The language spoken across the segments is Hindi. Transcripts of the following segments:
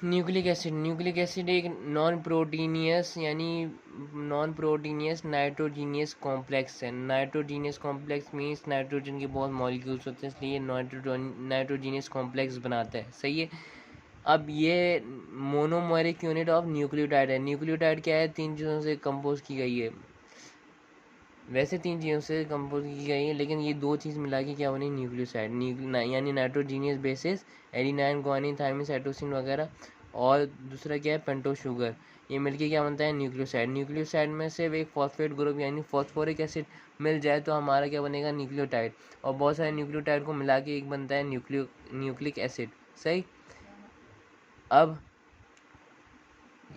न्यूक्लिक एसिड एक नॉन प्रोटीनियस नाइट्रोजीनियस कॉम्प्लेक्स है। नाइट्रोजीनियस कॉम्प्लेक्स मीन्स नाइट्रोजन के बहुत मॉलिक्यूल्स होते हैं, इसलिए नाइट्रोजीनियस कॉम्प्लेक्स बनाता है। सही है। अब ये मोनोमेरिक यूनिट ऑफ न्यूक्लियोटाइड है। न्यूक्लियोटाइड क्या है? 3 चीज़ों से कंपोज की गई है। वैसे 3 चीज़ों से कंपोज की गई है, लेकिन ये 2 चीज़ मिला के क्या बनी? न्यूक्लियोसाइड। यानी nitrogenous bases, adenine, guanine, thymine, cytosine वगैरह, और दूसरा क्या है? Pentose sugar. ये मिलके क्या बनता है? न्यूक्लियोसाइड। न्यूक्लियोसाइड में सिर्फ एक फॉस्फेट ग्रुप यानी फॉस्फोरिक एसिड मिल जाए तो हमारा क्या बनेगा? न्यूक्लियोटाइड। और बहुत सारे न्यूक्लियोटाइड को मिला के एक बनता है न्यूक्लिक एसिड। सही। अब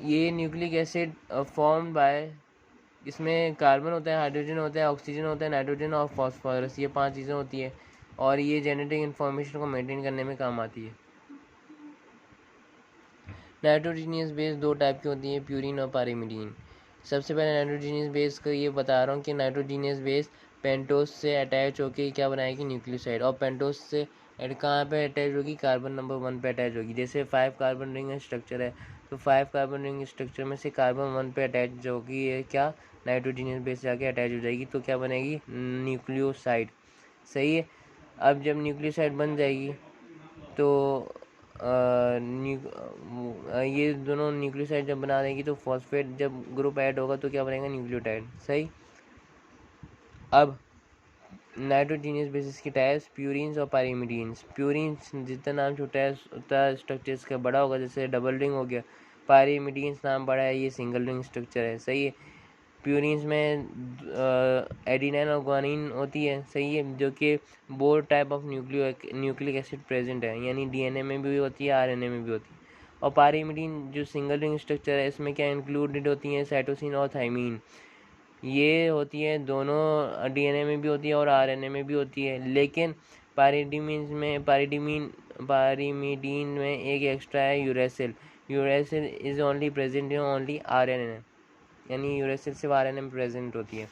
ये न्यूक्लिक एसिड फॉर्म बाय, इसमें कार्बन होता है, हाइड्रोजन होता है, ऑक्सीजन होता है, नाइट्रोजन और फास्फोरस, ये 5 चीज़ें होती है, और ये जेनेटिक इन्फॉर्मेशन को मेंटेन करने में काम आती है। नाइट्रोजीनियस बेस 2 टाइप की होती है, प्यूरिन और पाइरीमिडीन। सबसे पहले नाइट्रोजीनियस बेस को ये बता रहा हूँ कि नाइट्रोजीनियस बेस पेंटोस से अटैच होकर क्या बनाएगी? न्यूक्लियोसाइड। और पेंटोस से कहाँ पे अटैच होगी? कार्बन नंबर 1 पे अटैच होगी। जैसे 5 कार्बन रिंग स्ट्रक्चर है, तो 5 कार्बन रिंग स्ट्रक्चर में से कार्बन 1 पे अटैच होगी, ये क्या? नाइट्रोजीनियस बेस जाके अटैच हो जाएगी, तो क्या बनेगी? न्यूक्लियोसाइड। सही है। अब जब न्यूक्लियोसाइड बन जाएगी तो ये दोनों न्यूक्लियोसाइड जब बना देंगी तो फॉस्फेट जब ग्रुप ऐड होगा तो क्या बनेगा? न्यूक्लियोटाइड। सही। अब नाइट्रोजीनियस बेसिस की टाइप्स, प्यूरिन्स और पाइरीमिडीन्स। प्यूरिन्स जितना नाम छोटा है उतना स्ट्रक्चर इसका बड़ा होगा, जैसे डबल रिंग हो गया। पाइरीमिडीन्स नाम बड़ा है, ये सिंगल रिंग स्ट्रक्चर है। सही है। प्यूरिन्स में एडिनाइन और ग्वानिन होती है। सही है। जो कि both type of nucleic acid present है, यानी डीएनए में भी होती है, आरएनए में भी होती है। और पाइरीमिडीन जो सिंगल रिंग स्ट्रक्चर है, इसमें क्या इंक्लूडेड होती हैं? साइटोसिन और थायमीन। ये होती है दोनों डीएनए में भी होती है और आरएनए में भी होती है, लेकिन पाइरीमिडीन में एक एक्स्ट्रा है, uracil. Uracil is only present in only RNA, यानी यूरेसिल सिर्फ आरएनए में प्रेजेंट होती है।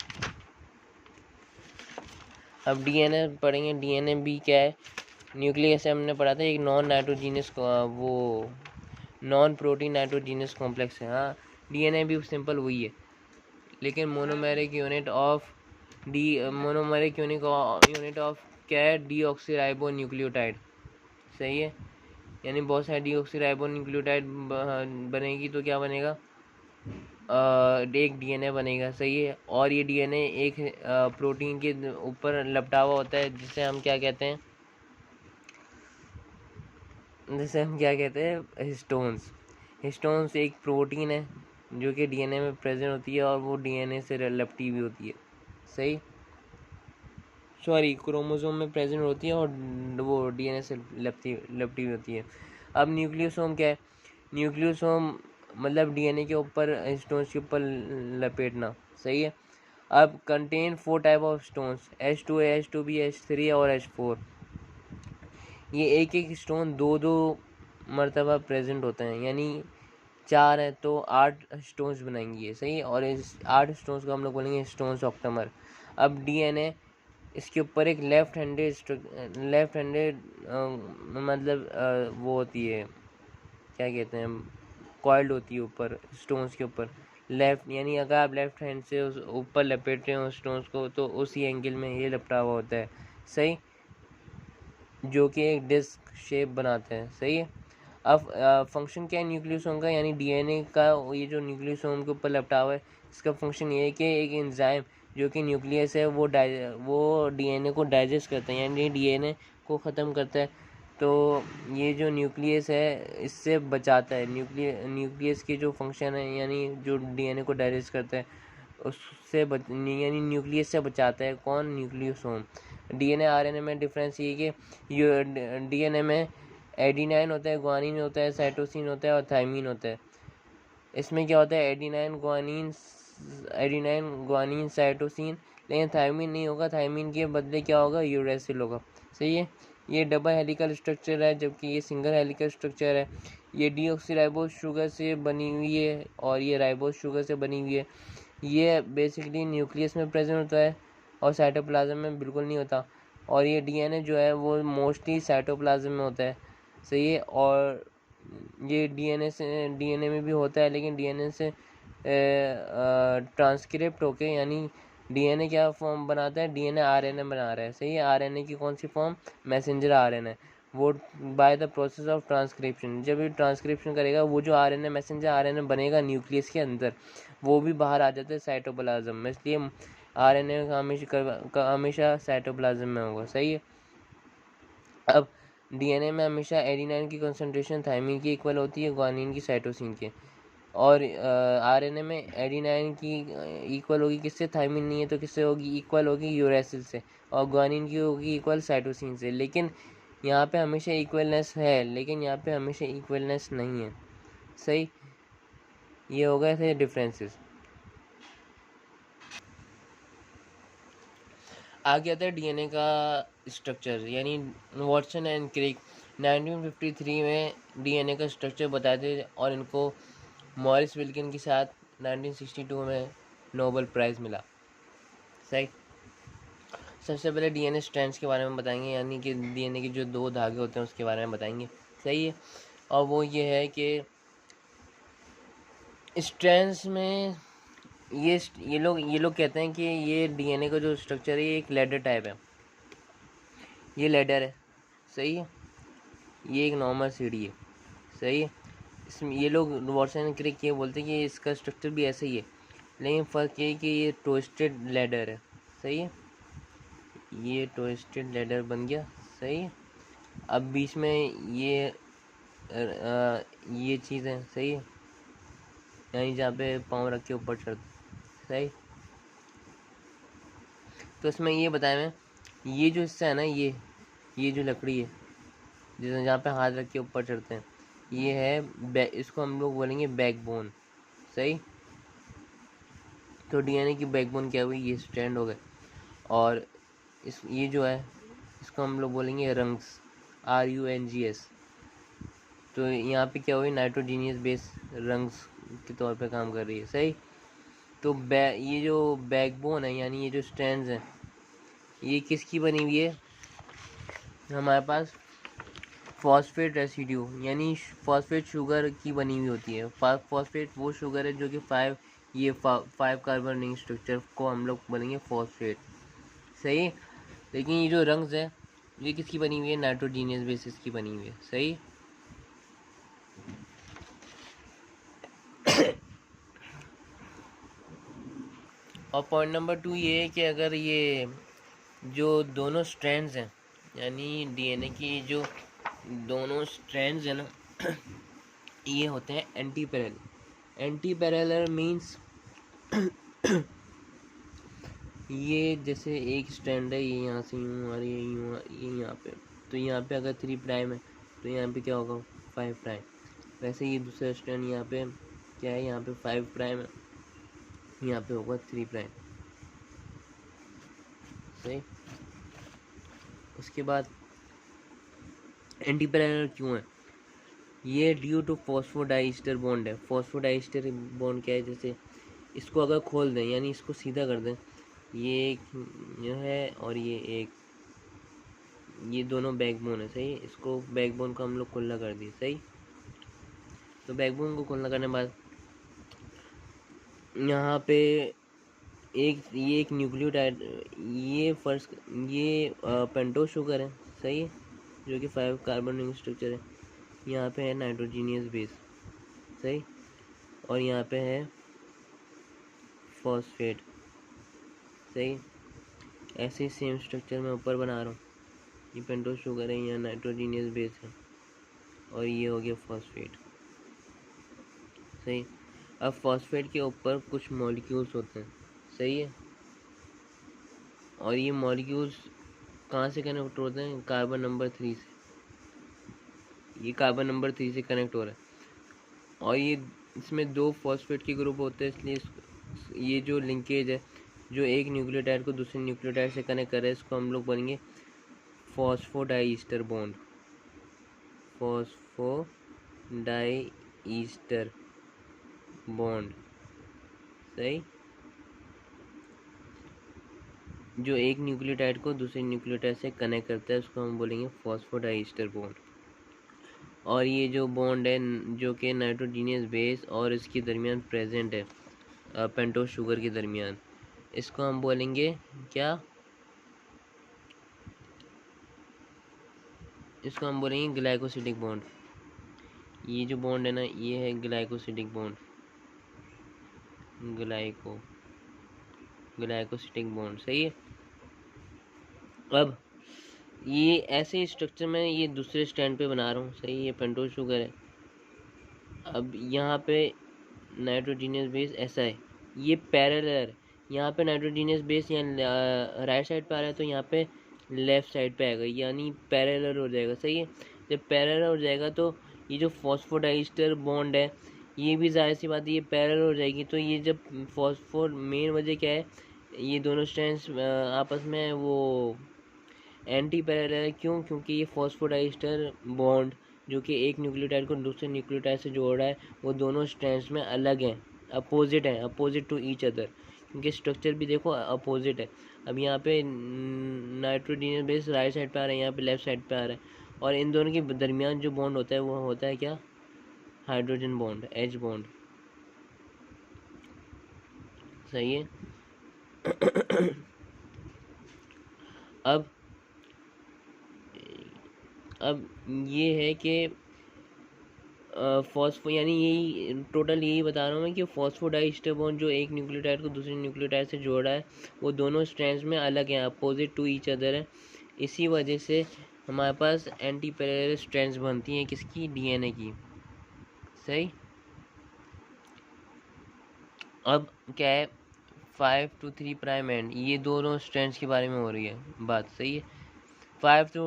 अब डीएनए पढ़ेंगे। डीएनए भी क्या है? न्यूक्लिक एसिड हमने पढ़ा था, एक नॉन प्रोटीन नाइट्रोजीनियस कॉम्प्लेक्स है। हाँ, डीएनए भी सिंपल वही है, लेकिन मोनोमेरिक यूनिट ऑफ क्या है? Deoxyribo nucleotide. सही है। यानी बहुत सारे डीऑक्सीराइबो न्यूक्लियोटाइड बनेगी तो क्या बनेगा? एक डीएनए बनेगा। सही है। और ये डीएनए एक प्रोटीन के ऊपर लपटा हुआ होता है, जिसे हम क्या कहते हैं? हिस्टोन्स। हिस्टोन्स एक प्रोटीन है जो कि डीएनए में प्रेजेंट होती है, और वो डीएनए से लपटी हुई होती है। सही। सॉरी, क्रोमोसोम में प्रेजेंट होती है और वो डीएनए से लपटी हुई होती है। अब न्यूक्लियोसोम क्या है? न्यूक्लियोसोम मतलब डीएनए के ऊपर स्टोन्स के ऊपर लपेटना। सही है। अब contain 4 type of stones, H2A, H2B, H3 और H4। ये एक एक स्टोन 2-2 मरतबा प्रेजेंट होते हैं, यानी 4 है तो 8 स्टोन्स बनाएंगी ये। सही है। और इस 8 स्टोन्स को हम लोग बोलेंगे स्टोन्स ऑक्टामर। अब डीएनए, इसके ऊपर एक लेफ्ट हैंडेड मतलब वो होती है, क्या कहते हैं? कॉइल्ड होती है ऊपर स्टोन्स के ऊपर। लेफ्ट यानी अगर आप लेफ्ट हैंड से उस ऊपर लपेट रहे हो स्टोन्स को, तो उसी एंगल में ये लपटा हुआ होता है। सही। जो कि एक डिस्क शेप बनाते हैं। सही है। अब फंक्शन क्या है न्यूक्लियोसोम का? यानी डीएनए का ये जो न्यूक्लियोसोम के ऊपर लपटा हुआ है, इसका फंक्शन ये है कि एक एंजाइम जो कि न्यूक्लियस है वो डीएनए को डाइजेस्ट करता है, यानी डीएनए को ख़त्म करता है। तो ये जो न्यूक्लियस है इससे बचाता है। न्यूक्लियस की जो फंक्शन है, यानी जो डीएनए को डाइजेस्ट करता है, उससे यानी न्यूक्लियस से बचाता है। कौन? न्यूक्लियोसोम। डीएनए आरएनए में डिफरेंस ये कि डीएनए में एडिनाइन होता है, ग्वानिन होता है, साइटोसिन होता है और थायमीन होता है। इसमें क्या होता है? एडिनाइन ग्वानिन साइटोसिन, लेकिन थायमीन नहीं होगा। थायमीन के बदले क्या होगा? यूरेसिल होगा। सही है। ये डबल हेलिकल स्ट्रक्चर है, जबकि ये सिंगल हेलिकल स्ट्रक्चर है। ये डीऑक्सीराइबोज शुगर से बनी हुई है और ये राइबोज शुगर से बनी हुई है। ये बेसिकली न्यूक्लियस में प्रेजेंट होता है और साइटोप्लाज्म में बिल्कुल नहीं होता। और ये डीएनए जो है वो मोस्टली साइटोप्लाज्म में होता है। सही है। और ये डीएनए में भी होता है, लेकिन डीएनए से ट्रांसक्रिप्ट होके, यानी डीएनए क्या फॉर्म बनाता है, डीएनए आरएनए बना रहा है, सही है। आरएनए की कौन सी फॉर्म, मैसेंजर आरएनए, वो by the process of transcription, जब ये ट्रांसक्रिप्शन करेगा वो जो आरएनए मैसेंजर आरएनए बनेगा न्यूक्लियस के अंदर, वो भी बाहर आ जाता है साइटोप्लाज्म में, इसलिए आरएनए का हमेशा साइटोप्लाज्म में होगा, सही है। अब डीएनए में हमेशा एडेनिन की कंसंट्रेशन थायमिन की इक्वल होती है ग्वानिन की साइटोसिन के, और आरएनए में एडेनिन की इक्वल होगी किससे, थायमिन नहीं है तो किससे होगी, इक्वल होगी यूरेसिल से, और ग्वानिन की होगी इक्वल साइटोसिन से। लेकिन यहाँ पे हमेशा इक्वलनेस है, लेकिन यहाँ पे हमेशा इक्वलनेस नहीं है, सही। ये हो गए थे डिफरेंसेस। आगे आता है डीएनए का स्ट्रक्चर, यानी वॉटसन एंड क्रिक 1953 में डीएनए का स्ट्रक्चर बताए थे, और इनको मॉरिस विल्किन के साथ 1962 में नोबेल प्राइज़ मिला, सही। सबसे पहले डीएनए स्ट्रैंड्स के बारे में बताएंगे, यानी कि डीएनए के जो 2 धागे होते हैं उसके बारे में बताएंगे, सही है। और वो ये है कि स्ट्रैंड्स में ये लोग कहते हैं कि ये डीएनए का जो स्ट्रक्चर है ये एक लैडर टाइप है, ये लैडर है, सही है। ये एक नॉर्मल सीढ़ी है, सही है। इसमें ये लोग वॉटसन एंड क्रिक ये बोलते हैं कि इसका स्ट्रक्चर भी ऐसा ही है, लेकिन फ़र्क ये है कि ये ट्विस्टेड लैडर है, सही है। ये ट्विस्टेड लैडर बन गया, सही है। अब बीच में ये चीज़ है, सही है, यानी जहाँ पे पाँव रख के ऊपर चढ़ते, सही। तो इसमें ये बताया मैं, ये जो हिस्सा है ना, ये जो लकड़ी है जिसमें जहाँ पे हाथ रख के ऊपर चढ़ते हैं, ये है इसको हम लोग बोलेंगे बैकबोन, सही। तो डीएनए की बैकबोन क्या हुई, ये स्ट्रैंड हो गए। और ये जो है इसको हम लोग बोलेंगे रंग्स, RUNGS। तो यहाँ पे क्या हुई, नाइट्रोजीनियस बेस रंग्स के तौर पे काम कर रही है, सही। तो ये जो बैकबोन है, यानी ये जो स्ट्रैंड्स हैं, ये किसकी बनी हुई है, हमारे पास फॉस्फेट रेसिड्यू, यानी फॉस्फेट शुगर की बनी हुई होती है। फॉस्फेट वो शुगर है जो कि 5 कार्बन रिंग स्ट्रक्चर को हम लोग बोलेंगे फॉस्फेट, सही। लेकिन ये जो रंग्स है ये किसकी बनी हुई है, नाइट्रोजीनियस बेसिस की बनी हुई है, सही। और पॉइंट नंबर 2 ये है कि अगर ये जो दोनों स्ट्रैंड्स हैं, यानी डीएनए की जो दोनों स्ट्रैंड्स हैं ना ये होते हैं anti parallel. Anti parallel means ये जैसे एक स्ट्रैंड है, ये यहाँ से यूँ आ रही है, यूँ ये यहाँ पे, तो यहाँ पे अगर 3 प्राइम है तो यहाँ पे क्या होगा, 5 प्राइम। वैसे ये दूसरा स्ट्रैंड यहाँ पे क्या है, यहाँ पे 5 प्राइम है, यहाँ पे होगा 3 प्राइम, सही। उसके बाद एंटी पैरेलल क्यों है, ये ड्यू टू फॉस्फोडाइस्टर बॉन्ड है। फॉस्फोडाइस्टर बॉन्ड क्या है, जैसे इसको अगर खोल दें, यानी इसको सीधा कर दें, ये एक जो है और ये दोनों बैकबोन है, सही। इसको बैकबोन को हम लोग खुला कर दिए, सही। तो बैकबोन को खुला करने के बाद यहाँ पे ये एक न्यूक्लियोटाइड, ये पेंटोज शुगर है, सही है, जो कि 5 कार्बन रिंग स्ट्रक्चर है। यहाँ पे है नाइट्रोजीनियस बेस, सही, और यहाँ पे है फॉस्फेट, सही। ऐसे सेम स्ट्रक्चर मैं ऊपर बना रहा हूँ, ये पेंटोज शुगर है, यहाँ नाइट्रोजीनियस बेस है, और ये हो गया फॉस्फेट, सही। अब फॉस्फेट के ऊपर कुछ मॉलिक्यूल्स होते हैं, सही है, और ये मॉलिक्यूल्स कहाँ से कनेक्ट होते हैं, कार्बन नंबर 3 से, ये कार्बन नंबर 3 से कनेक्ट हो रहा है। और ये इसमें 2 फॉस्फेट के ग्रुप होते हैं, इसलिए ये जो लिंकेज है जो एक न्यूक्लियोटाइड को दूसरे न्यूक्लियोटाइड से कनेक्ट कर रहा है, इसको हम लोग बोलेंगे फॉस्फोडाइस्टर बॉन्ड, फॉस्फोडाइस्टर बॉन्ड, सही। जो एक न्यूक्लियोटाइड को दूसरे न्यूक्लियोटाइड से कनेक्ट करता है उसको हम बोलेंगे फॉस्फोडाइस्टर बॉन्ड। और ये जो बॉन्ड है जो कि नाइट्रोजीनियस बेस और इसके दरमियान प्रेजेंट है पेंटोस शुगर के दरमियान, इसको हम बोलेंगे क्या, इसको हम बोलेंगे ग्लाइकोसिडिक बॉन्ड। ये जो बॉन्ड है ना, ये है ग्लाइकोसिडिक बॉन्ड, ग्लाइकोसिडिक बॉन्ड। सही है। अब ये ऐसे स्ट्रक्चर में ये दूसरे स्टैंड पे बना रहा हूँ। सही, ये पेंटोस शुगर है। अब यहाँ पे नाइट्रोजीनियस बेस ऐसा है, ये पैरेलल, यहाँ पे नाइट्रोजीनियस बेस यहाँ राइट साइड पे आ रहा है तो यहाँ पे लेफ्ट साइड पे आएगा, यानी पैरेलल हो जाएगा। सही है। जब पैरेलल हो जाएगा तो ये जो फॉस्फोडाइस्टर बॉन्ड है ये भी जाहिर सी बात है ये पैरेलल हो जाएगी। तो ये जब फॉस्फोर, मेन वजह क्या है, ये दोनों स्ट्रैंड्स आपस में वो एंटी पैरेलल है। क्यों? क्योंकि ये फॉस्फोडाइस्टर बॉन्ड जो कि एक न्यूक्लियोटाइड को दूसरे न्यूक्लियोटाइड से जोड़ रहा है, वो दोनों स्ट्रैंड्स में अलग हैं, अपोजिट हैं, अपोजिट टू ईच अदर। क्योंकि स्ट्रक्चर भी देखो अपोजिट है। अब यहाँ पे नाइट्रोजीनियस बेस राइट साइड पे आ रहा है, यहाँ पे लेफ्ट साइड पे आ रहा है, और इन दोनों के दरमियान जो बॉन्ड होता है वो होता है क्या, हाइड्रोजन बॉन्ड, एच बॉन्ड। सही है। अब ये है कि फॉस्फो, यानी यही टोटल यही बता रहा हूँ मैं कि फॉस्फोडाइस्टर बॉन्ड जो एक न्यूक्लियोटाइड को दूसरे न्यूक्लियोटाइड से जोड़ा है वो दोनों स्ट्रैंड्स में अलग हैं, अपोजिट टू ईच अदर है। इसी वजह से हमारे पास एंटी पैरेलल स्ट्रैंड्स बनती हैं, किसकी, डीएनए की। सही। अब क्या है, 5 to 3 प्राइम एंड, ये दोनों स्ट्रैंड्स के बारे में हो रही है बात। सही है। 5 to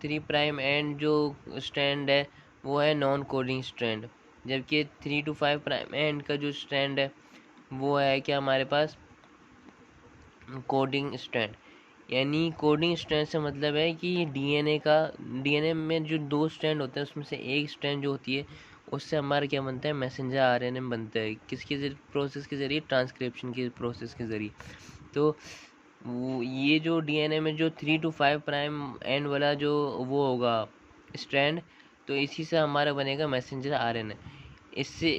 3 प्राइम एंड जो स्ट्रैंड है वो है नॉन कोडिंग स्ट्रैंड, जबकि 3 to 5 प्राइम एंड का जो स्ट्रैंड है वो है क्या हमारे पास, कोडिंग स्ट्रैंड। यानी कोडिंग स्ट्रैंड से मतलब है कि डीएनए का, डीएनए में जो दो स्ट्रैंड होते हैं उसमें से एक स्ट्रैंड जो होती है उससे हमारा क्या बनता है, मैसेंजर आरएनए बनता है। किसके प्रोसेस के ज़रिए, ट्रांसक्रिप्शन के प्रोसेस के ज़रिए। तो ये जो डीएनए में जो 3 to 5 प्राइम एंड वाला जो वो होगा स्ट्रैंड, तो इसी से हमारा बनेगा मैसेंजर आरएनए। इससे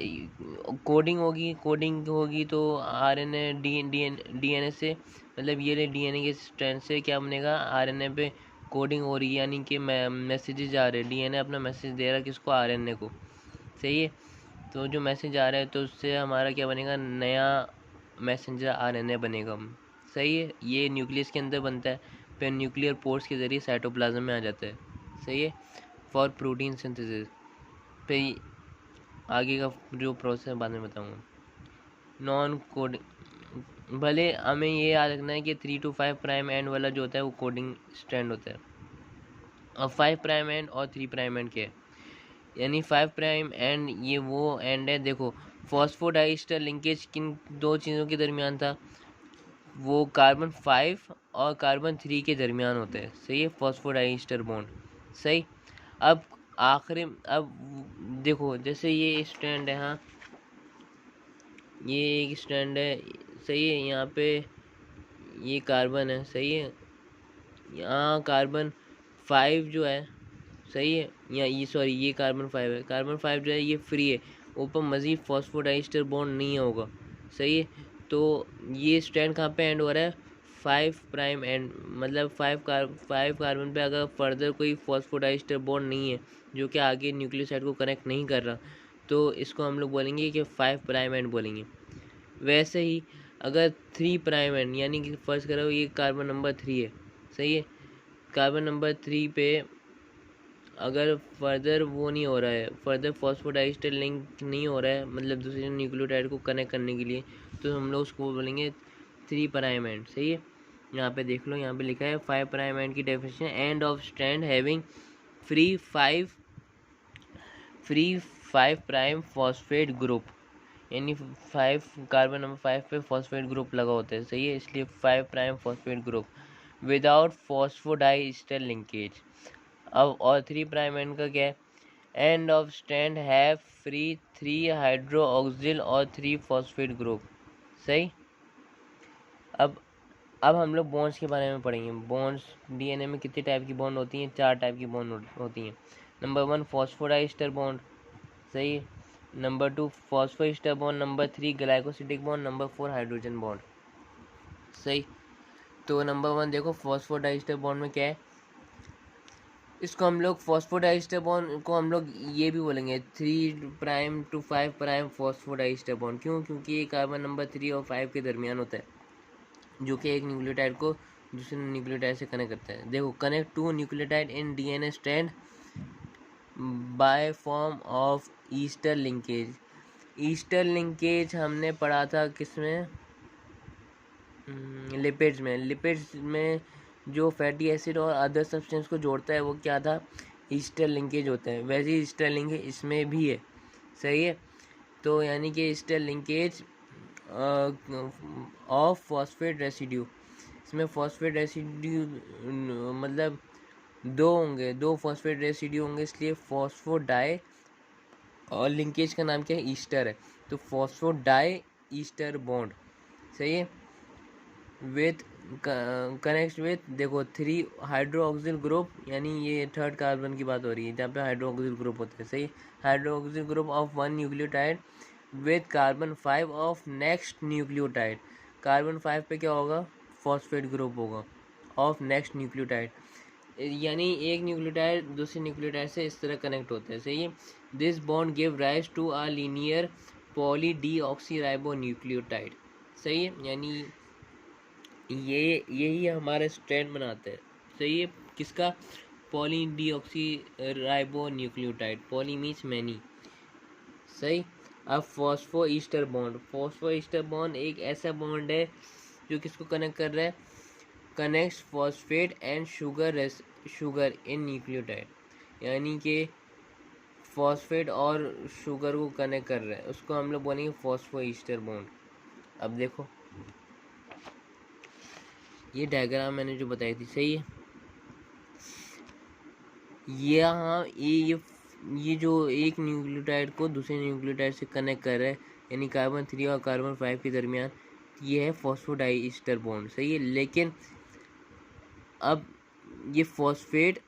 कोडिंग होगी, कोडिंग होगी तो आरएनए डीएनए से, मतलब ये डीएनए के स्ट्रैंड से क्या बनेगा, आरएनए पे कोडिंग हो रही है, यानी कि मैसेजेस आ रहे हैं, डीएनए अपना मैसेज दे रहा है किसको, आरएनए को। सही है। तो जो मैसेज आ रहा है तो उससे हमारा क्या बनेगा, नया मैसेंजर आरएनए बनेगा। सही है। ये न्यूक्लियस के अंदर बनता है, फिर न्यूक्लियर पोर्स के ज़रिए साइटोप्लाज्म में आ जाता है। सही है, फॉर प्रोटीन सिंथेसिस। फिर आगे का जो प्रोसेस बाद में बताऊँगा। नॉन कोडिंग, भले हमें ये याद रखना है कि 3 to 5 प्राइम एंड वाला जो होता है वो कोडिंग स्ट्रैंड होता है, और 5 प्राइम एंड और 3 प्राइम एंड क्या है, यानी 5 प्राइम एंड ये वो एंड है, देखो फॉस्फोडाइस्टर लिंकेज किन दो चीज़ों के दरमियान था, वो कार्बन 5 और कार्बन 3 के दरमियान होता है। सही है, फॉस्फोडाइस्टर बॉन्ड। सही। अब आखिरी, अब देखो जैसे ये स्ट्रैंड है, हाँ ये एक स्ट्रैंड है। सही है। यहाँ पे ये कार्बन है। सही है। यहाँ कार्बन 5 जो है, सही है, या ये सॉरी ये कार्बन 5 है, कार्बन 5 जो है ये फ्री है, ऊपर मज़ीद फॉस्फोडाइस्टर बॉन्ड नहीं होगा। सही है। तो ये स्ट्रैंड कहाँ पे एंड हो रहा है, 5 प्राइम एंड, मतलब 5 कार्बन पे अगर फर्दर कोई फॉस्फोडाइस्टर बॉन्ड नहीं है जो कि आगे न्यूक्लियोसाइड को कनेक्ट नहीं कर रहा, तो इसको हम लोग बोलेंगे कि 5 प्राइम एंड बोलेंगे। वैसे ही अगर 3 प्राइम एंड, यानी कि फर्स्ट करो ये कार्बन नंबर 3 है। सही है। कार्बन नंबर 3 पे अगर फर्दर वो नहीं हो रहा है, फर्दर फॉस्फोडाइस्टर लिंक नहीं हो रहा है, मतलब दूसरे न्यूक्लियोटाइड को कनेक्ट करने के लिए, तो हम लोग उसको बोलेंगे 3 प्राइम एंड। सही है। यहाँ पे देख लो, यहाँ पे लिखा है 5 प्राइम एंड की definition, end of strand having free 5 prime phosphate group, यानी 5 कार्बन नंबर 5 पे फॉस्फेट ग्रुप लगा होता है। सही है, इसलिए 5 prime phosphate group without phosphodiester linkage. अब और 3 प्राइम एंड का क्या है, end of strand have free 3 hydroxyl और 3 फॉस्फेट ग्रुप। सही। अब हम लोग बॉन्ड्स के बारे में पढ़ेंगे। बॉन्ड्स, डीएनए में कितने टाइप की बॉन्ड होती हैं, 4 टाइप की बॉन्ड होती हैं। नंबर 1 फॉस्फोडाइस्टर बॉन्ड, सही है। Number 2 phosphoester bond, number 3 glycosidic bond, number 4 hydrogen bond, सही। तो नंबर 1 देखो फॉस्फोडाइस्टर बॉन्ड में क्या है, इसको हम लोग फॉस्फोडाइस्टर बॉन्ड को हम लोग ये भी बोलेंगे 3' to 5' फॉस्फोडाइस्टर बॉन्ड। क्यों? क्योंकि ये कार्बन नंबर 3 और 5 के दरमियान होता है, जो कि एक न्यूक्लियोटाइड को दूसरे न्यूक्लियोटाइड से कनेक्ट करता है। देखो, connect two nucleotide in DNA strand by form of ester linkage. Ester linkage हमने पढ़ा था किसमें, लिपिड्स में। लिपिड्स में जो फैटी एसिड और अदर सब्सटेंस को जोड़ता है वो क्या था, ईस्टर लिंकेज होता है। वैसे ही ईस्टर लिंकेज इसमें भी है, सही है। तो यानी कि Easter linkage of phosphate residue, इसमें फॉस्फेट रेसिड्यू मतलब दो होंगे, 2 फॉस्फेट रेसिड्यू होंगे, इसलिए फॉस्फोडाई, और लिंकेज का नाम क्या है, ईस्टर है। तो फॉस्फोडाई ईस्टर बॉन्ड, सही है। विथ कनेक्ट विथ, देखो 3 हाइड्रोक्सिल ग्रुप, यानी ये 3rd कार्बन की बात हो रही है जहाँ पे हाइड्रोक्सिल ग्रुप होते हैं, सही। Hydroxyl group of 1 nucleotide with carbon 5 of next nucleotide. Carbon 5 पे क्या होगा, फॉस्फेट ग्रुप होगा ऑफ नेक्स्ट न्यूक्लियोटाइड, यानी एक न्यूक्लियोटाइड दूसरे न्यूक्लियोटाइड से इस तरह कनेक्ट होते हैं, सही है। This bond give rise to a linear poly deoxyribo nucleotide, सही है। यानी ये यही हमारा स्ट्रैंड बनाते हैं, सही है। किसका, poly deoxyribo nucleotide, poly means many, सही। अब phospho ester bond, phospho ester bond एक ऐसा बॉन्ड है जो किसको कनेक्ट कर रहा है, connects phosphate and sugar in nucleotide, यानी कि फॉस्फेट और शुगर को कनेक्ट कर रहा है, उसको हम लोग बोलेंगे फॉस्फो ईस्टर बॉन्ड। अब देखो ये डायग्राम मैंने जो बताई थी, सही है। यहाँ ये जो एक न्यूक्लियोटाइड को दूसरे न्यूक्लियोटाइड से कनेक्ट कर रहा है, यानी कार्बन 3 और कार्बन 5 के दरमियान, ये है फॉस्फोडाई ईस्टर बॉन्ड, सही है। लेकिन अब ये फॉस्फेट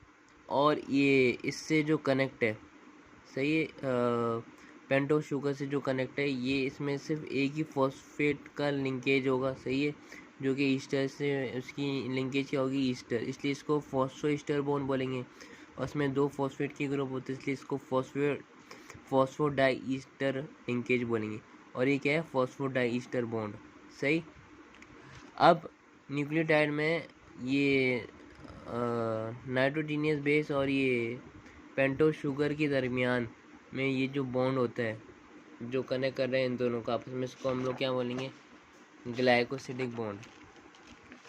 और ये इससे जो कनेक्ट है, सही है, पेंटोस शुगर से जो कनेक्ट है, ये इसमें सिर्फ एक ही फॉस्फेट का लिंकेज होगा, सही है, जो कि ईस्टर से उसकी लिंकेज क्या होगी, ईस्टर, इसलिए इसको फॉस्फो ईस्टर बॉन्ड बोलेंगे। और इसमें 2 फॉस्फेट की ग्रुप होती है, इसलिए इसको फॉस्फोडाई ईस्टर लिंकेज बोलेंगे। और ये क्या है, फॉस्फोडाई ईस्टर बॉन्ड, सही। अब न्यूक्लियोटाइड में ये नाइट्रोजीनियस बेस और ये पेंटोस शुगर के दरमियान में ये जो बॉन्ड होता है जो कनेक्ट कर रहे हैं इन दोनों को आपस में, इसको हम लोग क्या बोलेंगे, ग्लाइकोसिडिक बॉन्ड,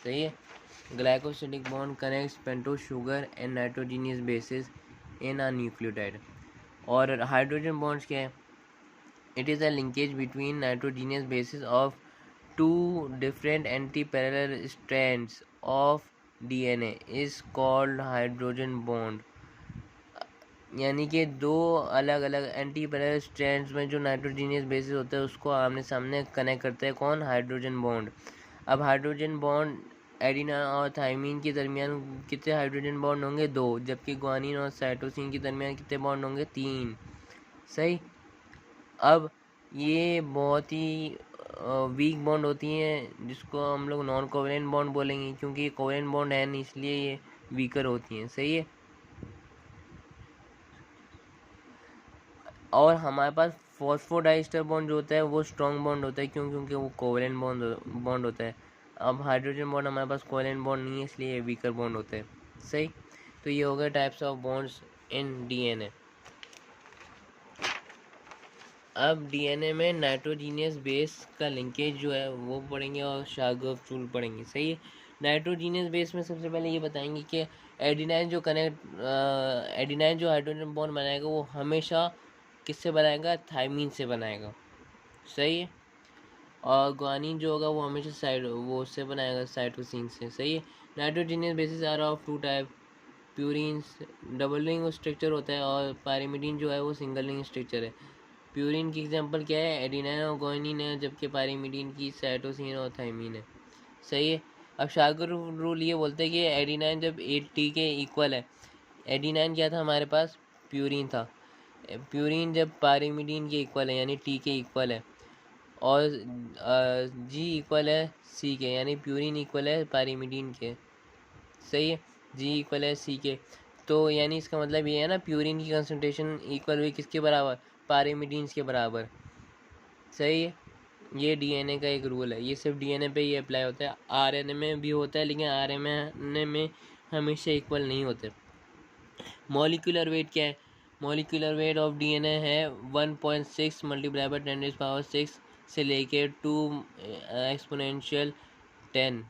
सही है। Glycosidic bond connects pentose sugar and nitrogenous basis in a nucleotide. और हाइड्रोजन बॉन्ड्स क्या है, it is a linkage between nitrogenous basis of 2 different anti parallel strands of DNA is called hydrogen bond, यानी कि 2 अलग अलग एंटी पैरेलल स्ट्रैंड्स में जो नाइट्रोजीनियस बेसिस होता है उसको आमने सामने कनेक्ट करता है कौन, हाइड्रोजन बॉन्ड। अब हाइड्रोजन बॉन्ड एडिना और थाइमीन के दरमियान कितने हाइड्रोजन बॉन्ड होंगे, 2, जबकि ग्वानिन और साइटोसिन के दरमियान कितने बॉन्ड होंगे, 3, सही। अब ये बहुत ही वीक बॉन्ड होती हैं, जिसको हम लोग नॉन कोवेलेंट बॉन्ड बोलेंगे, क्योंकि ये कोवेलेंट बॉन्ड है नहीं, इसलिए ये वीकर होती हैं, सही है। और हमारे पास फॉस्फोडाइस्टर बॉन्ड जो होता है वो स्ट्रॉन्ग बॉन्ड होता है, क्यों, क्योंकि वो कोवेलेंट बॉन्ड होता है। अब हाइड्रोजन बॉन्ड हमारे पास कोवेलेंट बॉन्ड नहीं है, इसलिए ये वीकर बॉन्ड होता है, सही। तो ये हो गए types of bonds in DNA. अब डीएनए में नाइट्रोजीनियस बेस का लिंकेज जो है वो पढ़ेंगे और शार्गोफ रूल पढ़ेंगे, सही है। नाइट्रोजीनियस बेस में सबसे पहले ये बताएंगे कि एडिनाइन जो हाइड्रोजन बॉन्ड बनाएगा वो हमेशा किससे बनाएगा, थाइमीन से बनाएगा, सही है। और ग्वानिन जो होगा वो हमेशा वो उससे बनाएगा, साइटोसिन से, सही है। Nitrogenous bases are of 2 type, purines double ring structure होता है और पायरिमिडीन जो है वो सिंगल रिंग स्ट्रक्चर है। प्यूरिन की एग्जांपल क्या है, एडिनाइन और ग्वानिन है, जबकि पायरिमिडीन की साइटोसिन और थाइमीन है, सही है। अब शार्गोफ रूल ये बोलते हैं कि एडिनाइन जब 80 के इक्वल है, एडिनाइन क्या था हमारे पास, प्यूरिन था। प्यूरिन जब पायरिमिडीन के इक्वल है यानी टी के इक्वल है, और जी इक्वल है सी के, यानी प्यूरिन इक्वल है पायरिमिडीन के, सही है, जी इक्वल है सी के। तो यानी इसका मतलब ये है ना, प्यूरिन की कंसनट्रेशन इक्वल हुई किसके बराबर, पायरिमिडीन्स के बराबर, सही है। ये डीएनए का एक रूल है, ये सिर्फ डीएनए पे ही अप्लाई होता है, आरएनए में भी होता है लेकिन आरएनए में हमेशा इक्वल नहीं होते। मॉलिक्यूलर वेट क्या है, मॉलिक्यूलर वेट ऑफ डीएनए है 1.6 मल्टीप्लाई बाय 10⁻6 से लेके 2 एक्सपोनेंशियल 10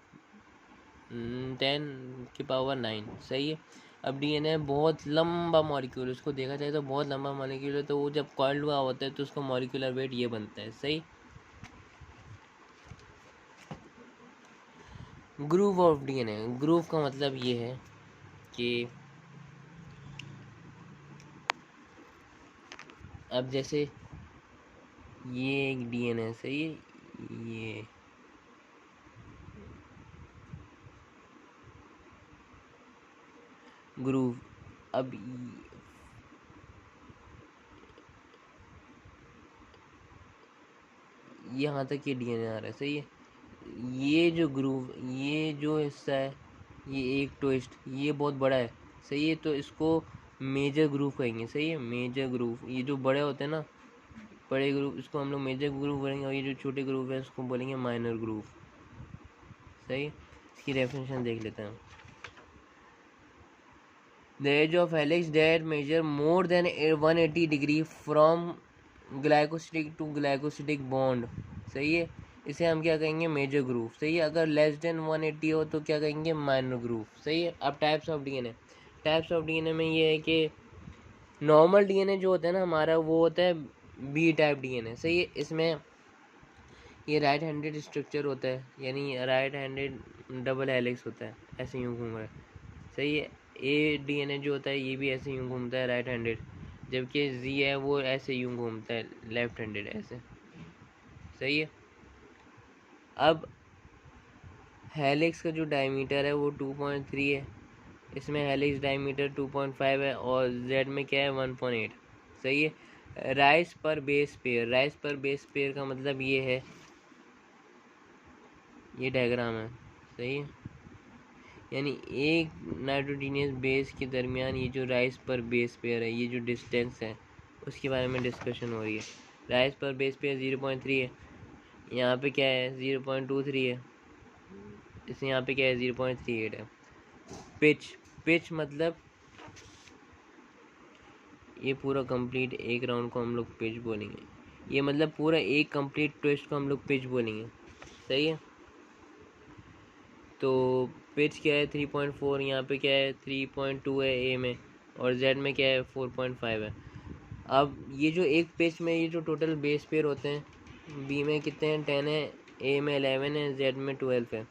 की पावर 9, सही है। अब डीएनए बहुत लंबा मॉलिक्यूल, उसको देखा जाए तो बहुत लंबा मॉलिक्यूल है, तो वो जब कॉइल्ड हुआ होता है तो उसका मॉलिक्यूलर वेट ये बनता है, सही। ग्रूव ऑफ डीएनए, ग्रूव का मतलब ये है कि अब जैसे ये एक डीएनए, सही है, ये ग्रूव, अब यहाँ तक ये डीएनए आ रहा है, सही है। ये जो ग्रूव, ये जो हिस्सा है, ये एक ट्विस्ट, ये बहुत बड़ा है, सही है, तो इसको मेजर ग्रूव कहेंगे, सही है, मेजर ग्रूव। ये जो बड़े होते हैं ना, बड़े ग्रूव, इसको हम लोग मेजर ग्रूव बोलेंगे, और ये जो छोटे ग्रूव है इसको बोलेंगे माइनर ग्रूव, सही। इसकी डेफिनेशन देख लेते हैं। The edge of helix that measure more than 180 degree from glycosidic to glycosidic bond, सही है, इसे हम क्या कहेंगे, मेजर ग्रूव, सही है। अगर लेस देन 180 हो तो क्या कहेंगे, माइनर ग्रूव, सही है। अब types of DNA, types of DNA में ये है कि नॉर्मल डीएनए जो होता है ना हमारा, वो होता है बी टाइप डीएनए, सही है। इसमें ये राइट हैंडेड स्ट्रक्चर होता है, यानी राइट हैंडेड डबल हेलिक्स होता है, ऐसे यूँ घूम रहा है, सही है। ए डीएनए जो होता है ये भी ऐसे यूँ घूमता है राइट हैंडेड, जबकि जी है वो ऐसे यूँ घूमता है लेफ्ट हैंडेड, ऐसे, सही है। अब हेलिक्स का जो डायमीटर है वो 2.3 है, इसमें हेलिक्स डायमीटर 2.5 है, और जेड में क्या है 1.8, सही है। राइस पर बेस पेयर, राइस पर बेस पेयर का मतलब ये है, ये डायग्राम है, सही है, यानी एक नाइट्रोजीनियस बेस के दरमियान ये जो राइस पर बेस पेयर है, ये जो डिस्टेंस है उसके बारे में डिस्कशन हो रही है। राइस पर बेस पेयर 0.3 है, यहाँ पे क्या है 0.23 है, इससे यहाँ पे क्या है 0.38 है। पिच, पिच मतलब ये पूरा कंप्लीट एक राउंड को हम लोग पिच बोलेंगे, ये मतलब पूरा एक कंप्लीट ट्विस्ट को हम लोग पिच बोलेंगे, सही है। तो पिच क्या है 3.4, यहाँ पे क्या है 3.2 है ए में, और जेड में क्या है 4.5 है। अब ये जो एक पिच में ये जो टोटल बेस पेयर होते हैं, बी में कितने हैं 10 है, ए में 11 है, जेड में 12 है,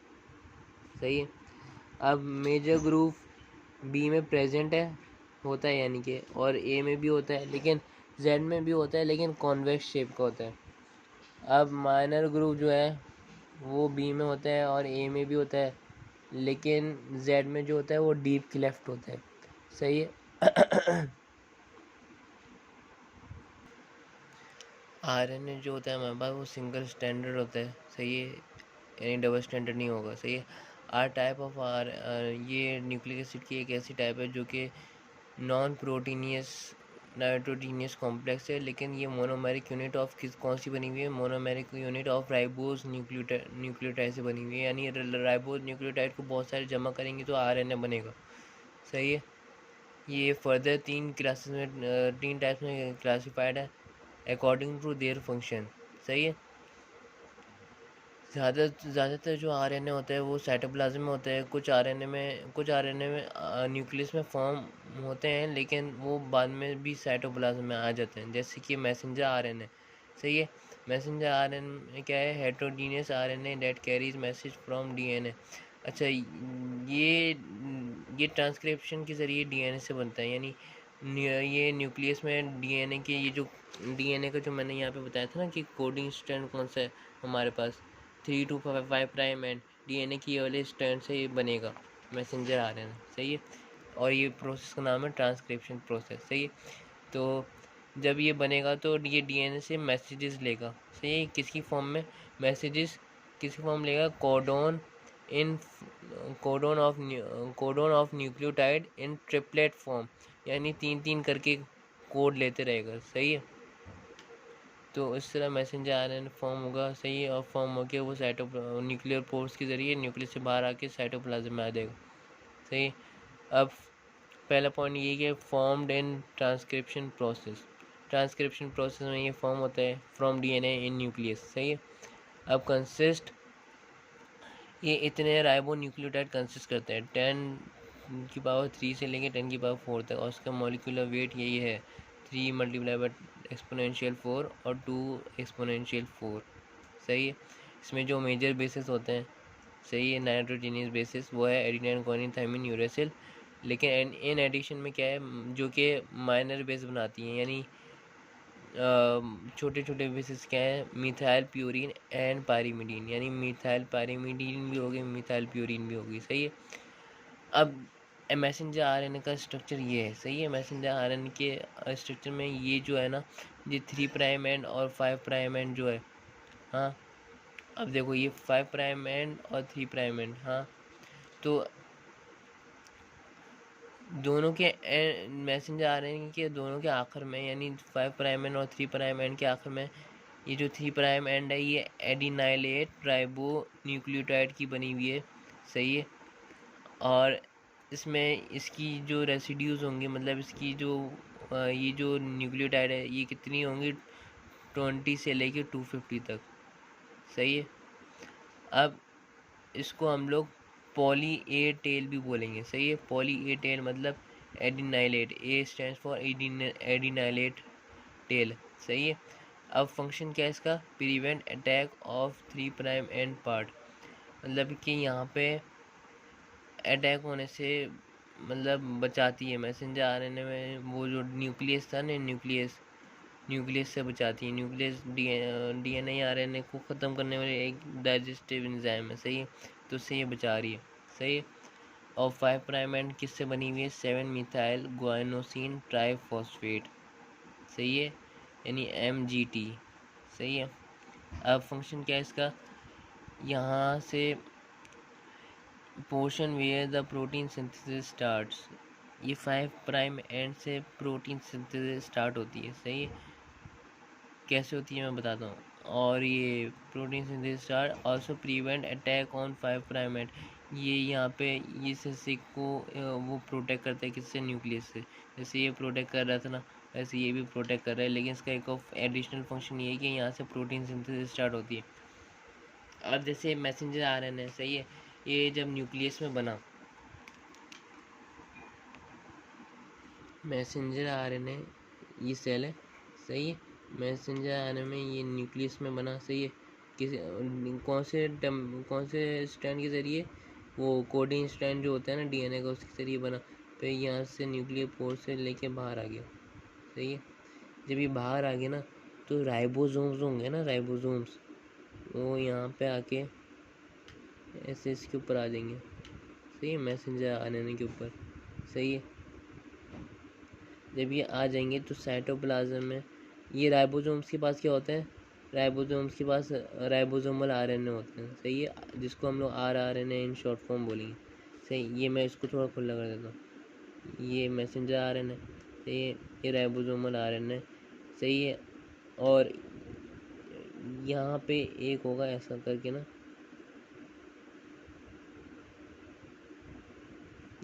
सही है। अब मेजर ग्रूव बी में प्रेजेंट है, होता है यानी कि, और ए में भी होता है, लेकिन जेड में भी होता है लेकिन कॉन्वेक्स शेप का होता है। अब माइनर ग्रूव जो है वो बी में होता है और ए में भी होता है, लेकिन जेड में जो होता है वो डीप क्लेफ्ट होता है, सही है। आरएनए जो होता है हमारे पास वो सिंगल स्टैंडर्ड होता है, सही है, यानी डबल स्टैंडर्ड नहीं होगा, सही है। आर टाइप ऑफ आर, ये न्यूक्लिक एसिड की एक ऐसी टाइप है जो कि नॉन प्रोटीनियस नाइट्रोजीनियस कॉम्प्लेक्स है, लेकिन ये मोनोमेरिक यूनिट ऑफ कौन सी बनी हुई है, monomeric unit of ribose nucleotide से बनी हुई है, यानी राइबोज न्यूक्लियोटाइड को बहुत सारे जमा करेंगे तो आरएनए बनेगा, सही है। ये फर्दर 3 क्लासेस में 3 टाइप्स में क्लासिफाइड है अकॉर्डिंग टू देयर फंक्शन, सही है। ज़्यादातर जो आरएनए होता है वो साइटोप्लाज्म में होता है, कुछ आरएनए में न्यूक्लियस में फॉर्म होते हैं, लेकिन वो बाद में भी साइटोप्लाज्म में आ जाते हैं, जैसे कि मैसेंजर आरएनए, सही है। मैसेंजर आरएनए क्या है, heterogeneous RNA that carries message from DNA. अच्छा, ये ट्रांसक्रिप्शन के ज़रिए डीएनए से बनता है, यानी ये न्यूक्लियस में डीएनए के ये जो डीएनए का जो मैंने यहाँ पे बताया था ना कि कोडिंग स्ट्रैंड कौन सा है हमारे पास, 3 to 5 प्राइम एंड डीएनए की वाले स्ट्रैंड से ये बनेगा मैसेंजर आरएनए, सही है। और ये प्रोसेस का नाम है ट्रांसक्रिप्शन प्रोसेस। सही है। तो जब ये बनेगा तो ये डीएनए से मैसेजेस लेगा। सही है। किसकी फॉर्म में मैसेजेस, किसकी फॉर्म लेगा, codon in codon of nucleotide in triplet form, यानी 3-3 करके कोड लेते रहेगा। सही है। तो इस तरह मैसेंजर आरएनए फॉर्म होगा। सही है। और फॉर्म होकर वो न्यूक्लियर पोर्स के ज़रिए न्यूक्लियस से बाहर आके साइटोप्लाज्म में आ जाएगा। सही। अब पहला पॉइंट ये कि formed in transcription process, transcription process में ये फॉर्म होता है फ्रॉम डीएनए इन न्यूक्लियस। सही है। अब कंसिस्ट, ये इतने राइबो न्यूक्लियोटाइड कंसिस्ट करते हैं 10⁻³ से लेके 10⁻⁴ तक, और उसका मॉलिक्यूलर वेट यही है 3 × एक्सपोनेंशियल 4 और 2 एक्सपोनेंशियल 4। सही है। इसमें जो मेजर बेसिस होते हैं, सही है, नाइट्रोजीनियस बेसिस, वो है एडेनिन, गुआनिन, थायमिन, यूरेसिल। लेकिन इन एडिशन में क्या है, जो कि माइनर बेस बनाती हैं, यानी छोटे छोटे बेसिस क्या है, मिथाइल प्यूरिन एंड पायरीमिडीन, यानी मिथाइल पायरीमिडीन भी होगी, मिथाइल प्यूरिन भी होगी। सही है। अब मैसेंजर आरएनए का स्ट्रक्चर ये है। सही है। मैसेंजर आरएनए के स्ट्रक्चर में ये जो है ना, ये 3 प्राइम एंड और 5 प्राइम एंड जो है, हाँ, अब देखो ये 5 प्राइम एंड और 3 प्राइम एंड, हाँ, तो दोनों के मैसेंजर आरएनए के दोनों के आखिर में, यानी 5 प्राइम एंड और 3 प्राइम एंड के आखिर में, ये जो 3 प्राइम एंड है ये एडिनाइलेट राइबो न्यूक्लियोटाइड की बनी हुई है। सही है। और इसमें इसकी जो रेसिड्यूज़ होंगे, मतलब इसकी जो ये जो न्यूक्लियोटाइड है ये कितनी होंगी, 20 से लेके 250 तक। सही है। अब इसको हम लोग पॉली ए टेल भी बोलेंगे। सही है। पॉली ए टेल मतलब adenylate, A stands for adenylate tail. सही है। अब फंक्शन क्या है इसका, prevent attack of 3 prime end part, मतलब कि यहाँ पे अटैक होने से मतलब बचाती है। मैसेंजर आरएनए में वो जो न्यूक्लियस था ना, न्यूक्लियस से बचाती है। न्यूक्लियस डीएनए आरएनए को ख़त्म करने वाले एक डाइजेस्टिव एंजाइम है। सही है। तो उससे ये बचा रही है। सही है। और 5 प्राइम एंड किससे बनी हुई है, 7 मिथाइल गुआनोसिन ट्राइफॉस्फेट। सही है। यानी MGT। सही है। अब फंक्शन क्या है इसका, यहाँ से portion where the protein synthesis starts, ये 5 प्राइम एंड से प्रोटीन सिंथेसिस स्टार्ट होती है। सही है। कैसे होती है मैं बताता हूँ। और ये protein synthesis start also prevent attack on 5 prime and, ये यहाँ पे ये सिक को वो प्रोटेक्ट करता है किससे, न्यूक्लियस से। जैसे ये प्रोटेक्ट कर रहा था ना, वैसे ये भी प्रोटेक्ट कर रहा है। लेकिन इसका एक एडिशनल फंक्शन ये है कि यहाँ से प्रोटीन सिंथेसिस स्टार्ट होती है। अब जैसे मैसेंजर आरएनए, सही है, ये जब न्यूक्लियस में बना, मैसेंजर आरएनए ये सेल है। सही है। मैसेंजर आरएनए में ये न्यूक्लियस में बना। सही है। किसी कौन से स्ट्रैंड के ज़रिए, वो कोडिंग स्ट्रैंड जो होता है ना डीएनए का, उसके ज़रिए बना। फिर यहाँ से न्यूक्लियर पोर्ट से लेके बाहर आ गया। सही है। जब ये बाहर आ गया ना, तो राइबोसोम्स होंगे ना, राइबोसोम्स, वो यहाँ पे आके ऐसे इसके ऊपर आ जाएंगे। सही है। मैसेंजर आरएनए के ऊपर। सही है। जब ये आ जाएंगे तो साइटोप्लाज्म में ये राइबोसोम्स के पास क्या होता है, राइबोसोम्स के पास राइबोसोमल आरएनए होते हैं। सही है। जिसको हम लोग आरआरएनए इन शॉर्ट फॉर्म बोलेंगे। सही। ये मैं इसको थोड़ा खुला कर देता हूँ, ये मैसेंजर आरएनए। सही है। ये राइबोसोमल आरएनए। सही है। और यहाँ पे एक होगा ऐसा करके ना,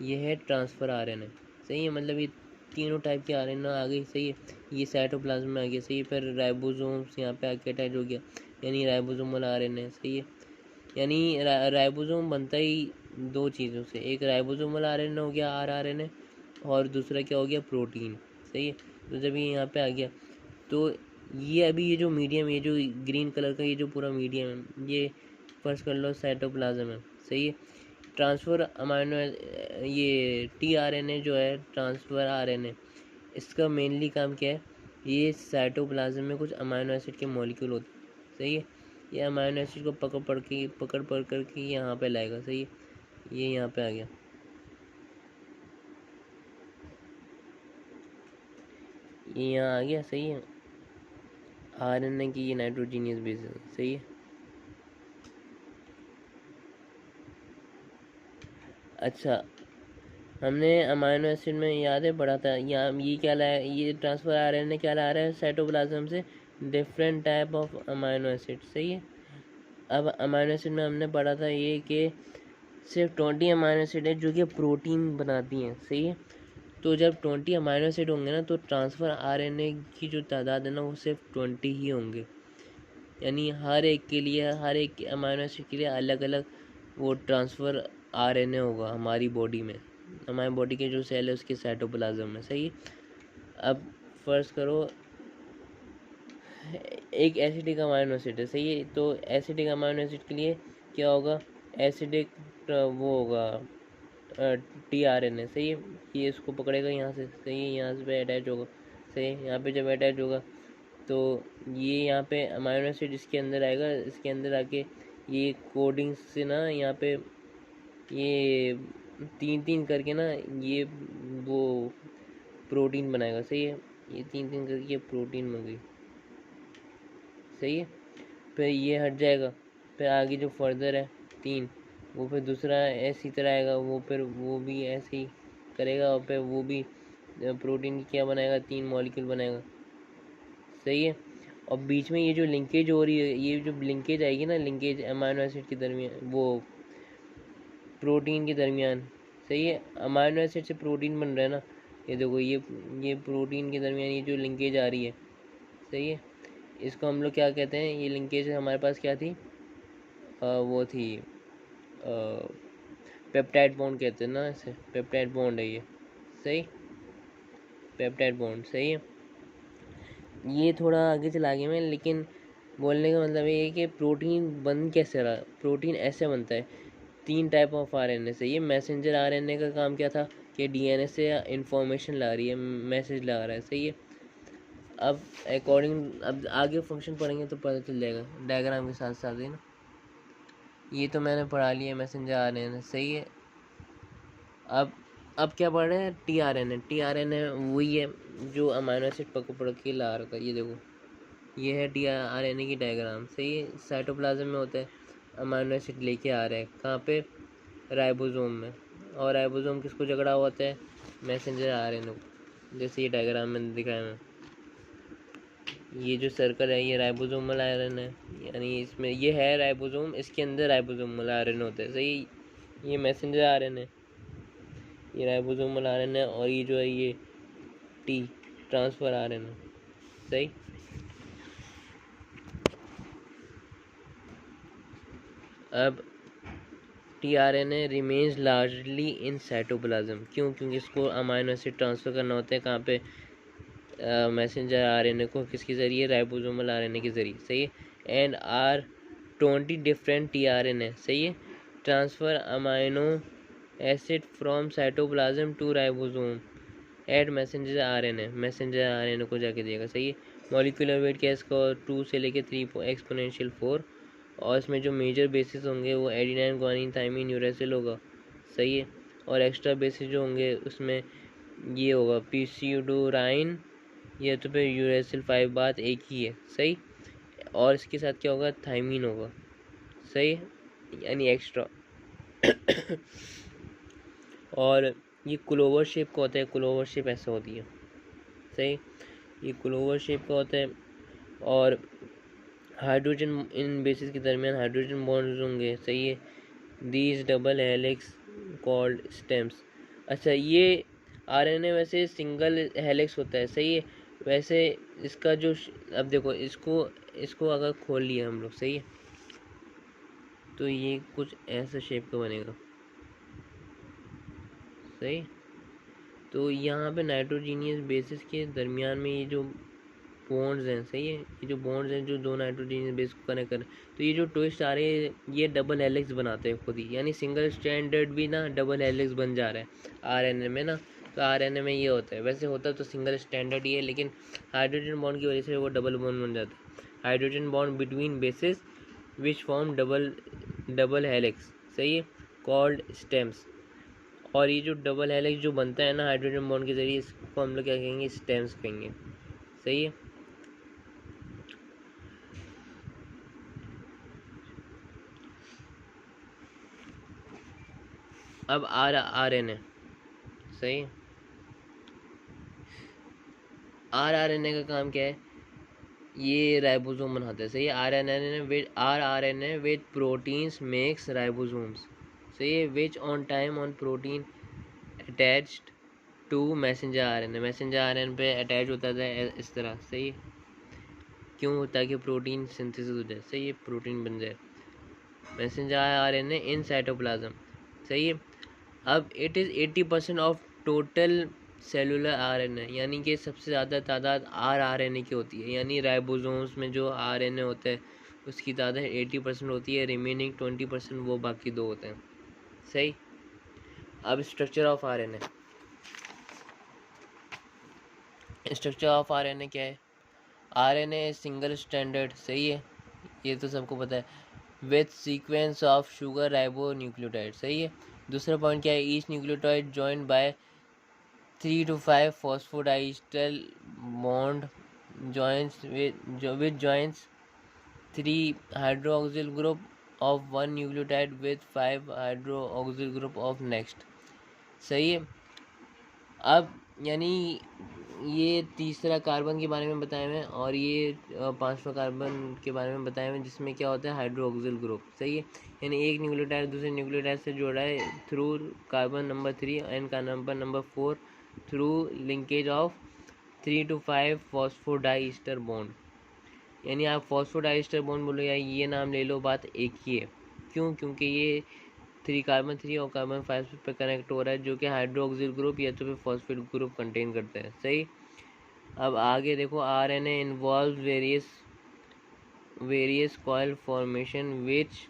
ये है ट्रांसफ़र आरएनए। सही है। मतलब ये तीनों टाइप के आरएनए आ गई। सही है। ये साइटोप्लाज्म में आ गया। सही है। फिर राइबोसोम्स यहाँ पे आके अटैच हो गया, यानी राइबोसोमल आरएनए। सही है। यानी राइबोसोम बनता ही दो चीज़ों से, एक राइबोसोमल आरएनए हो गया आरआरएनए, और दूसरा क्या हो गया, प्रोटीन। सही है। तो जब ये यहाँ पे आ गया तो ये अभी ये जो मीडियम, ये जो ग्रीन कलर का ये जो पूरा मीडियम है, ये फर्स्ट कर लो साइटोप्लाज्म है। सही है। ट्रांसफ़र अमाइनो, ये टीआरएनए जो है ट्रांसफ़र आरएनए, इसका मेनली काम क्या है, ये साइटोप्लाज्म में कुछ अमाइनो एसिड के मॉलिक्यूल होते हैं। सही है। ये अमाइनो एसिड को पकड़ के यहाँ पे लाएगा। सही है। ये यहाँ पे आ गया। ये यहाँ आ गया, सही है। आरएनए की ये नाइट्रोजीनियस बेस है, सही है। अच्छा, हमने अमाइनो एसिड में याद है पढ़ा था, यहाँ ये क्या लाया, ये ट्रांसफर आरएनए क्या ला रहा है साइटोप्लाज्म से, different type of amino acid, सही है। अब अमाइनो एसिड में हमने पढ़ा था ये कि सिर्फ 20 अमाइनो एसिड है जो कि प्रोटीन बनाती हैं, सही है। तो जब 20 अमाइनो एसिड होंगे ना, तो ट्रांसफ़र आरएनए की जो तादाद है ना, वो सिर्फ 20 ही होंगे। यानी हर एक के लिए, हर एक अमाइनो एसिड के लिए अलग अलग वो ट्रांसफ़र आरएनए होगा हमारी बॉडी में, हमारी बॉडी के जो सेल है उसके साइटोप्लाज्म में, सही है। अब फर्ज करो एक एसिडिक अमाइनो एसिड है, सही है। तो एसिडिक अमाइनो एसिड के लिए क्या होगा, एसिडिक वो होगा टी आर एन ए, सही है। ये इसको पकड़ेगा यहाँ से, सही है, यहाँ से अटैच होगा, सही है। यहाँ पे जब अटैच होगा तो ये यहाँ पे अमाइनो एसिड इसके अंदर आएगा, इसके अंदर आके ये कोडिंग से ना यहाँ पे ये 3-3 करके ना ये वो प्रोटीन बनाएगा, सही है। ये 3-3 करके प्रोटीन बन गई, सही है। फिर ये हट जाएगा, फिर आगे जो फर्दर है 3, वो फिर दूसरा ऐसी तरह आएगा, वो फिर वो भी ऐसे ही करेगा और फिर वो भी प्रोटीन की क्या बनाएगा, 3 मॉलिक्यूल बनाएगा, सही है। और बीच में ये जो लिंकेज हो रही है, ये जो लिंकेज आएगी ना, लिंकेज अमाइनो एसिड के दरमियान, वो प्रोटीन के दरमियान, सही है। अमाइनो एसिड से प्रोटीन बन रहा है ना, ये देखो, ये प्रोटीन के दरमियान ये जो लिंकेज आ रही है, सही है। इसको हम लोग क्या कहते हैं, ये लिंकेज हमारे पास क्या थी, वो थी पेप्टाइड बॉन्ड कहते हैं ना इसे, पेप्टाइड बॉन्ड है ये, सही, पेप्टाइड बॉन्ड, सही है। ये थोड़ा आगे चला गया मैं, लेकिन बोलने का मतलब ये है कि प्रोटीन बन कैसे रहा। प्रोटीन ऐसे बनता है 3 टाइप ऑफ आरएनए से। ये मैसेंजर आरएनए का काम क्या था कि डीएनए से इंफॉर्मेशन ला रही है, मैसेज ला रहा है, सही है। अब अकॉर्डिंग, अब आगे फंक्शन पढ़ेंगे तो पता चल जाएगा डायग्राम के साथ साथ ही ना। ये तो मैंने पढ़ा लिया मैसेंजर आरएनए, सही है। अब क्या पढ़ रहे हैं, T R N A. T R N A वही है जो अमाइनो एसिड पकड़ के ला रखा है, ये देखो, ये है टी आर एन ए की डायग्राम, सही है। साइटोप्लाज्म में होता है, अमाइनो एसिड लेके आ रहा है कहाँ पे, राइबोसोम में। और राइबोसोम किसको झगड़ा होता है, मैसेंजर आर एन ए, जैसे ये डायग्राम में दिखाया मैं। ये जो सर्कल है ये राइबोसोमल आयरन है, यानी इसमें ये है राइबोसोम, इसके अंदर राइबोसोमल आयरन होता है, सही। ये मैसेंजर आरएन है, ये राइबोसोमल आरएन है, और ये जो है ये टी ट्रांसफर आरएन है, सही। अब T R N A remains largely in cytoplasm, क्यों, क्योंकि इसको अमाइनो एसिड ट्रांसफ़र करना होता है कहाँ पे, मैसेंजर आरएनए को, किसके ज़रिए, राइबोसोमल आरएनए के ज़रिए, सही है। And are 20 different T R N A, सही है, transfer amino acid from cytoplasm to ribosome at messenger RNA, messenger RNA को जाके देगा, सही है। मॉलिक्यूलर वेट क्या है इसका, 2 से लेके 3 एक्सपोनेंशियल 4, और इसमें जो मेजर बेसिस होंगे वो एडिनाइन, ग्वानिन, थाइमिन, यूरेसिल होगा, सही है। और एक्स्ट्रा बेसिस जो होंगे उसमें ये होगा पीसीयूडोराइन, ये तो फिर यूरेसिल 5 बात एक ही है, सही। और इसके साथ क्या होगा, थाइमिन होगा, सही, यानी एक्स्ट्रा। और ये क्लोवर शेप का होता है, क्लोवर शेप ऐसे होती है, सही, ये क्लोवर शेप का होता है। और हाइड्रोजन इन बेसिस के दरमियान हाइड्रोजन बॉन्ड्स होंगे, सही है। These double helix called stems. अच्छा, ये आरएनए वैसे सिंगल हेलिक्स होता है, सही है। वैसे इसका जो अब देखो, इसको अगर खोल लिया हम लोग, सही है, तो ये कुछ ऐसा शेप का बनेगा, सही। तो यहाँ पे नाइट्रोजीनियस बेसिस के दरमियान में ये जो बॉन्ड्स हैं, सही है, ये जो बॉन्ड्स हैं जो दो नाइट्रोजीनियस बेस को कनेक्ट करें, तो ये जो ट्विस्ट आ रहे हैं ये डबल हेलिक्स बनाते हैं खुद ही, यानी सिंगल स्ट्रैंडेड भी ना डबल हेलिक्स बन जा रहा है आरएनए में ना। तो आरएनए में ये होता है, वैसे होता तो सिंगल स्टैंडर्ड ही है, लेकिन हाइड्रोजन बॉन्ड की वजह से वो डबल बॉन्ड बन जाता है, hydrogen bond between basis which form double helix, सही है, कॉल्ड स्टेम्स। और ये जो डबल हेलिक्स जो बनता है ना हाइड्रोजन बॉन्ड के जरिए, इसको हम लोग क्या कहेंगे, स्टेम्स कहेंगे, सही है। अब RNA, सही है। RNA का काम क्या है, ये राइबोसोम बनाता है, सही है। RNA with proteins makes ribosomes, सही है, which on time on protein attached to messenger RNA, messenger RNA पे अटैच होता था इस तरह, सही है। क्यों, ताकि प्रोटीन सिंथेसिस हो जाए, सही है, प्रोटीन बन जाए, मैसेंजर RNA इन साइटोप्लाज्म, सही है। अब it is 80% of total cellular RNA, यानी कि सबसे ज़्यादा तादाद RNA की होती है, यानी राइबोसोम्स में जो RNA होता है उसकी तादाद 80% होती है, रिमेनिंग 20% वो बाकी दो होते हैं, सही। अब structure of RNA, structure of RNA क्या है, RNA सिंगल स्टैंडर्ड, सही है, ये तो सबको पता है, with sequence of sugar ribo nucleotide, सही है। दूसरा पॉइंट क्या है, each nucleotide joined by 3 to 5 phosphodiester bond joins with joins 3 hydroxyl group of one nucleotide with 5 hydroxyl group of next, सही है। अब यानी ये तीसरा कार्बन के बारे में बताए हुए हैं और ये पांचवा कार्बन के बारे में बताए हुए हैं, जिसमें क्या होता है, हाइड्रोक्सिल ग्रुप, सही है। यानी एक न्यूक्लियोटाइड दूसरे न्यूक्लियोटाइड से जोड़ा है through carbon number 3 and carbon number 4 through linkage of 3 to 5 phosphodiester bond, यानी आप फॉस्फोडाइस्टर बॉन्ड बोलो या ये नाम ले लो, बात एक ही है। क्यों, क्योंकि ये कार्बन 3 और कार्बन 5 पे कनेक्ट हो रहा है, जो कि हाइड्रोक्सिल ग्रुप या तो फिर फॉस्फेट ग्रुप कंटेन करते हैं, सही। अब आगे देखो, RNA involve various coil formation which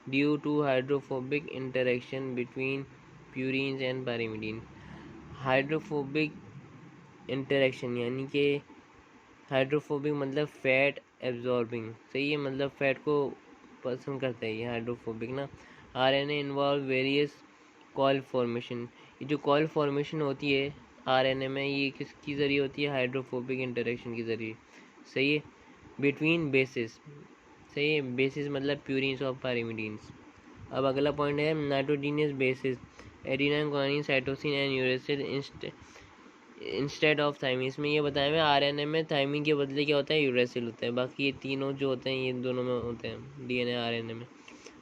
due to hydrophobic interaction between purine and pyrimidine, hydrophobic interaction यानी कि हाइड्रोफोबिक मतलब फैट एब्जॉर्बिंग, सही है, मतलब फैट को पसंद करता है ये हाइड्रोफोबिक ना। RNA involve various coil formation, ये जो कॉइल फॉर्मेशन होती है RNA में, ये किसकी ज़रिए होती है, हाइड्रोफोबिक इंटरेक्शन के ज़रिए, सही है, बिटवीन बेसिस, सही है, बेसिस मतलब प्यूरिन्स और पायरिमिडीन्स। अब अगला पॉइंट है nitrogenous bases, adenine guanine cytosine and uracil instead of thymine, इसमें ये बताया हुआ है RNA में थाइमिन के बदले क्या होता है, यूरेसिल होता है, बाकी ये तीनों जो होते हैं ये दोनों में होते हैं DNA RNA में।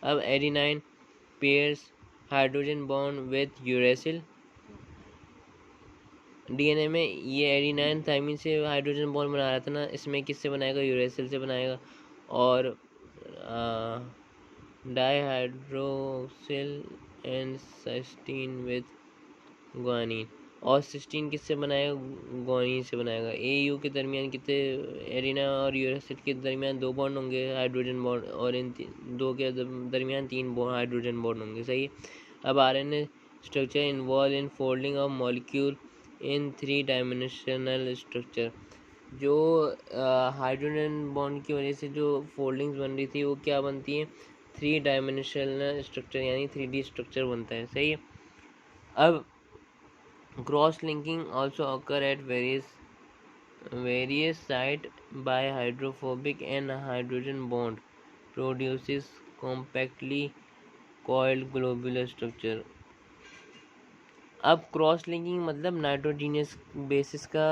अब adenine pairs hydrogen bond with uracil, DNA में ये एडिनाइन थाइमिन से हाइड्रोजन बॉन्ड बना रहा था ना, इसमें किससे बनाएगा, यूरेसिल से बनाएगा, और डाईहाइड्रोक्सिल एंड सिस्टीन विथ गुआनिन, और सिस्टीन किससे बनाएगा, गुआनिन से बनाएगा। AU के दरमियान कितने, एरिना और यूरेसिल के दरमियान 2 बॉन्ड होंगे हाइड्रोजन बॉन्ड, और इन दो के दरमियान 3 हाइड्रोजन बॉन्ड होंगे, सही है। अब RNA structure involve in folding of molecule in 3 dimensional structure, जो हाइड्रोजन बॉन्ड की वजह से जो फोल्डिंग्स बन रही थी वो क्या बनती है, 3 डायमेंशनल स्ट्रक्चर यानी 3D स्ट्रक्चर बनता है, सही है। अब cross linking also occur at various site by hydrophobic and hydrogen bond produces compactly coiled globular structure। अब क्रॉस लिंकिंग मतलब नाइट्रोजीनियस बेसिस का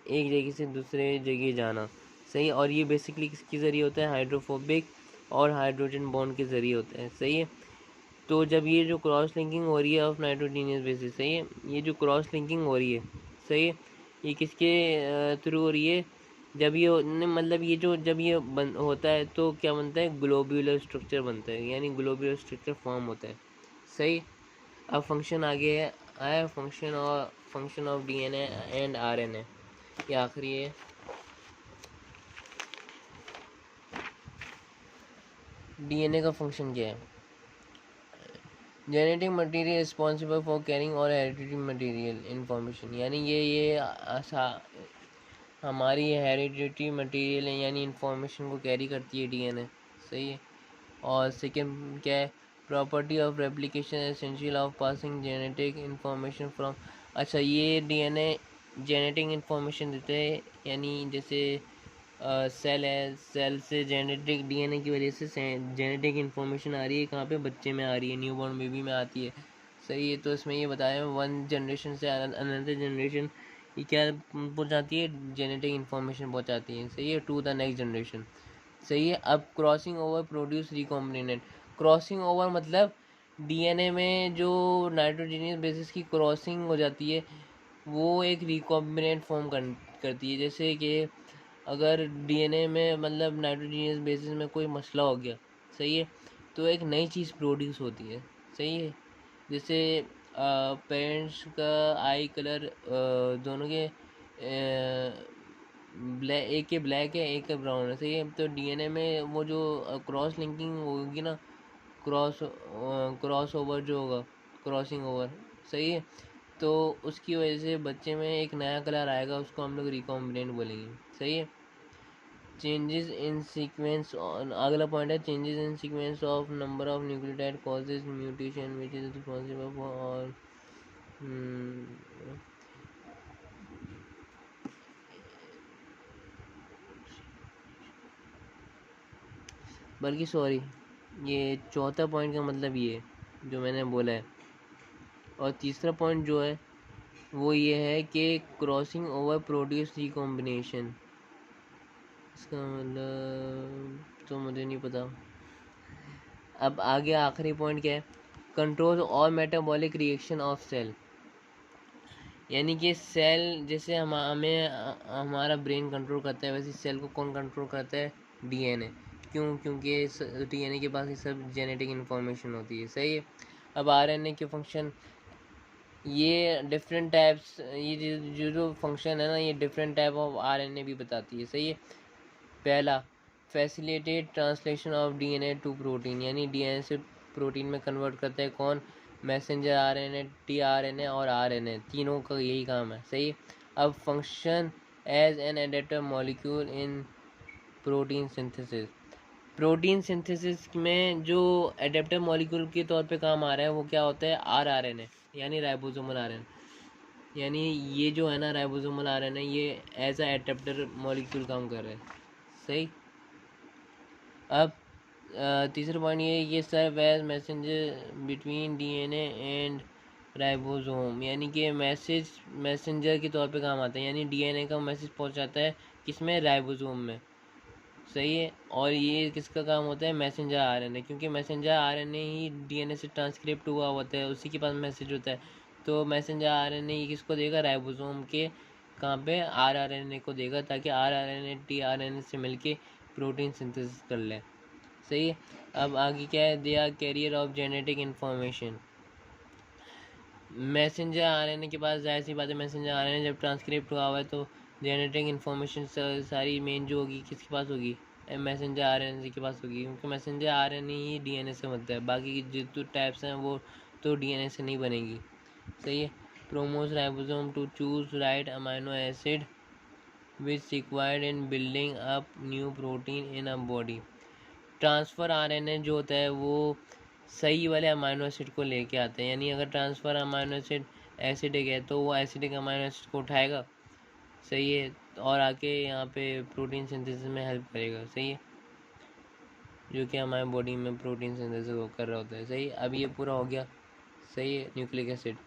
एक जगह से दूसरे जगह जाना, सही, और ये बेसिकली किसके ज़रिए होता है, हाइड्रोफोबिक और हाइड्रोजन बॉन्ड के ज़रिए होता है, सही है। तो जब ये जो क्रॉस लिंकिंग हो रही है ऑफ नाइट्रोजीनियस बेसिस, सही है, ये जो क्रॉस लिंकिंग हो रही है, सही है, ये किसके थ्रू हो रही है, जब ये मतलब ये जो जब ये होता है तो क्या बनता है, ग्लोब्यूलर स्ट्रक्चर बनता है, यानी ग्लोब्यूलर स्ट्रक्चर फॉर्म होता है, सही। अब फंक्शन आगे है, आया function of DNA and RNA, ये आखिरी है। DNA का फंक्शन क्या है, genetic material responsible for carrying और हेरिडिटरी मटेरियल इंफॉर्मेशन, यानी ये हमारी हेरिडिटरी मटेरियल है, यानी इंफॉर्मेशन को कैरी करती है DNA, सही है। और सेकेंड क्या है, property of replication essential of passing genetic information from, अच्छा ये DNA जेनेटिक इन्फॉर्मेशन देते हैं, यानी जैसे सेल है, सेल से जेनेटिक डीएनए की वजह से जेनेटिक इन्फॉर्मेशन आ रही है, कहाँ पे बच्चे में आ रही है, न्यूबॉर्न बेबी में आती है। सही है। तो इसमें ये बताया वन जनरेशन से अनदर जनरेशन ये क्या पहुँचाती है, जेनेटिक इन्फॉर्मेशन पहुँचाती है। सही है, टू द नेक्स्ट जनरेशन। सही है। अब crossing over produce recombinant. Crossing over मतलब डीएनए में जो नाइट्रोजनियस बेसिस की क्रॉसिंग हो जाती है वो एक रिकॉम्बिनेंट फॉर्म करती है। जैसे कि अगर डीएनए में मतलब नाइट्रोजनियस बेसिस में कोई मसला हो गया, सही है, तो एक नई चीज़ प्रोड्यूस होती है। सही है। जैसे पेरेंट्स का आई कलर दोनों के ब्लैक, एक के ब्लैक है एक के ब्राउन है। सही है। तो डीएनए में वो जो क्रॉस लिंकिंग होगी ना, क्रॉस ओवर जो होगा, क्रॉसिंग ओवर, सही है, तो उसकी वजह से बच्चे में एक नया कलर आएगा, उसको हम लोग रिकॉम्बिनेंट बोलेंगे। सही है। चेंजेस इन सीक्वेंस, अगला पॉइंट है changes in sequence of number of nucleotide causes mutation which is responsible for all. बल्कि सॉरी, ये चौथा पॉइंट का मतलब ये है जो मैंने बोला है। और तीसरा पॉइंट जो है वो ये है कि क्रॉसिंग ओवर प्रोड्यूस रिकॉम्बिनेशन, इसका मतलब तो मुझे नहीं पता। अब आगे आखिरी पॉइंट क्या है, कंट्रोल और मेटाबॉलिक रिएक्शन ऑफ सेल, यानी कि सेल जैसे हमें हमारा ब्रेन कंट्रोल करता है, वैसे सेल को कौन कंट्रोल करता है, डीएनए। क्यों? क्योंकि डीएनए के पास ये सब जेनेटिक इन्फॉर्मेशन होती है। सही है। अब आरएनए के फंक्शन, ये डिफरेंट टाइप्स, ये जो फंक्शन है ना, ये डिफरेंट टाइप ऑफ आरएनए भी बताती है। सही है। पहला, facilitate translation of DNA to protein, यानी डीएनए से प्रोटीन में कन्वर्ट करता है कौन, मैसेंजर आरएनए, टीआरएनए और आरएनए, तीनों का यही काम है। सही। अब function as an adapter molecule in protein synthesis, protein synthesis में जो एडेप्टर मॉलिक्यूल के तौर पे काम आ रहा है वो क्या होता है, आरएनए, यानी राइबोसोमल आरएनए, यानी ये जो है ना राइबोसोमल आरएनए, ये एज अ एडेप्टर मॉलिक्यूल काम कर रहा है। सही। अब तीसरा पॉइंट ये serve as messenger between DNA and ribosome, यानी कि मैसेंजर के तौर पे काम आता है, यानी डीएनए का मैसेज पहुंचाता है किसमें, राइबोसोम में। सही है। और ये किसका काम होता है, मैसेंजर आरएनए, क्योंकि मैसेंजर आरएनए ही डीएनए से ट्रांसक्रिप्ट हुआ होता है, उसी के पास मैसेज होता है। तो मैसेंजर आरएनए ये किसको देगा, राइबोसोम के कहाँ पे, आरआरएनए को देगा, ताकि आरआरएनए टीआरएनए से मिलके प्रोटीन सिंथेसिस कर ले। सही है। अब आगे क्या है, they are carrier of genetic information, messenger RNA के पास जाहिर सी बात है, मैसेंजर आरएनए जब ट्रांसक्रिप्ट हुआ हुआ है तो जेनेटिक इन्फॉर्मेशन सारी मेन जो होगी किसके पास होगी, मैसेंजर आरएनए के पास होगी, क्योंकि मैसेंजर आरएनए ही डीएनए से बनता है, बाकी की जितने टाइप्स हैं वो तो डीएनए से नहीं बनेगी। सही है। Promotes ribosome to choose right amino acid which required in building up new protein in a body, transfer RNA जो होता है वो सही वाले अमाइनो एसिड को लेके आते हैं, यानी अगर ट्रांसफ़र अमाइनो एसिड एसिडिक है तो वो एसिडिक अमाइनो एसिड को उठाएगा। सही है। और आके यहाँ पे प्रोटीन सिंथेसिस में हेल्प करेगा। सही है, जो कि हमारे बॉडी में प्रोटीन सिंथेसिस कर रहा होता है। सही। अब ये पूरा हो गया। सही है, न्यूक्लिक एसिड।